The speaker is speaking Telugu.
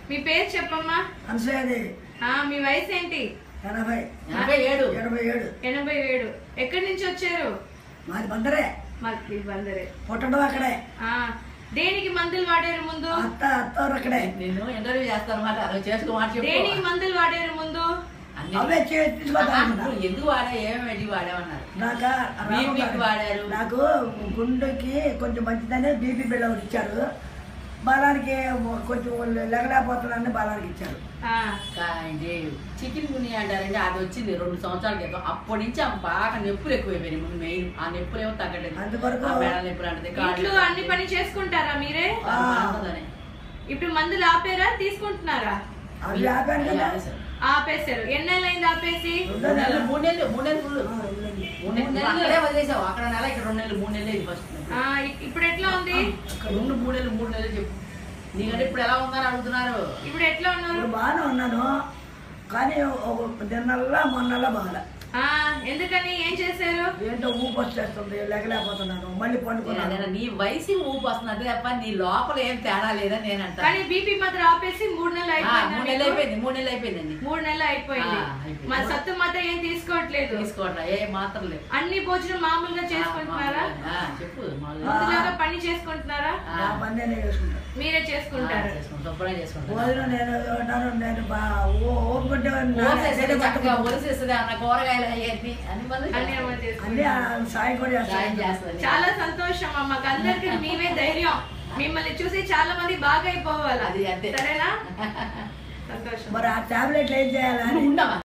మీ పేరు చెప్పమ్మా. అనసూయాదేవి. మీ వయసు ఏంటి? 87. ఎక్కడి నుంచి వచ్చారు? మాది బందరే. బందరే. పుట్టడం అక్కడే. దేనికి మందులు వాడారు ముందు? అత్తవారు అక్కడే. నేను ఇంటర్వ్యూ చేస్తాను మాట దేనికి మందులు వాడారు ముందు? అవే ఎందుకు వాడా, ఏమేమి వాడామన్నారు? వాడారు. నాకు గుండెకి కొంచెం మంచిదని బీపీ బిళ్ళ ఇచ్చారు. బలానికి కొంచెం లెగలేకపోతున్నాను, బలానికి ఇచ్చారు. చికెన్ గుని అంటారంటే అది వచ్చింది 2 సంవత్సరాల క్రితం. అప్పటి నుంచి బాగా నొప్పులు ఎక్కువైపోయినాయి. ముందు మెయిన్ ఆ నొప్పులు ఏమో తగ్గలేదు. అందువరకు నొప్పులు అంటే అన్ని పని చేసుకుంటారా మీరే? ఇప్పుడు మందులు ఆపేరా, తీసుకుంటున్నారా? అవి ఆపాను కదా. ఆపేశారు. ఎన్నేళ్ళైంది ఆపేసి? 3 నెలలు వదిలేసావు. అక్కడ నెల, ఇక్కడ 2 నెలలు, 3 నెలలు ఫస్ట్. ఇప్పుడు ఎట్లా ఉంది? 3 నెలలు చెప్పు. నీకంటే ఇప్పుడు ఎలా ఉందని అడుగుతున్నారు. ఇప్పుడు ఎట్లా ఉన్నారు? బాగానే ఉన్నాను, కానీ నిన్నల్లా మొన్నల్లా బాగా. ఎందుకని? ఏం చేశారు? ఏంటో ఊపు వచ్చేస్తుంది, లెగలేకపోతున్నాను, మళ్ళీ పండుకున్నాను. నీ వయసు ఊపు వస్తుంది తప్ప నీ లోపల ఏం తేడా లేదని నేను అంటాను. కానీ బీపీ మాత్రం ఆపేసి 3 నెలలు అయిపోయింది. 3 నెలలు అయిపోయిందండి. 3 నెలలు అయిపోయింది. మరి సత్తు మాత్రం ఏం తీసుకోవట్లేదు? ఏ మాత్రం లేదు. అన్ని భోజనం మామూలుగా చేసుకుంటున్నారా? చెప్పు. ముందులాగా పని చేసుకుంటున్నారా? మీరే చేసుకుంటారు. భోజనం నేను ఓపుకుంటే అన్న కూరగాయలు సాయం కూడా చాలా సంతోషం అమ్మ. అందరికి మీవే ధైర్యం. మిమ్మల్ని చూసి చాలా మంది బాగా అయిపోవాలి. అది అంతే. సరేనా? సంతోషం. మరి ఆ టాబ్లెట్లు ఏం చేయాలని.